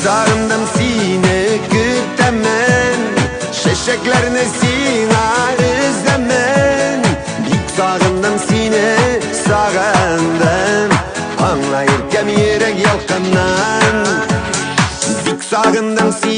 sağındım seni kütemen, şeşeklerini sinar izlemen. Bik sağındım seni sağındım, anlayırken yürek yalkından. Bik sağındım seni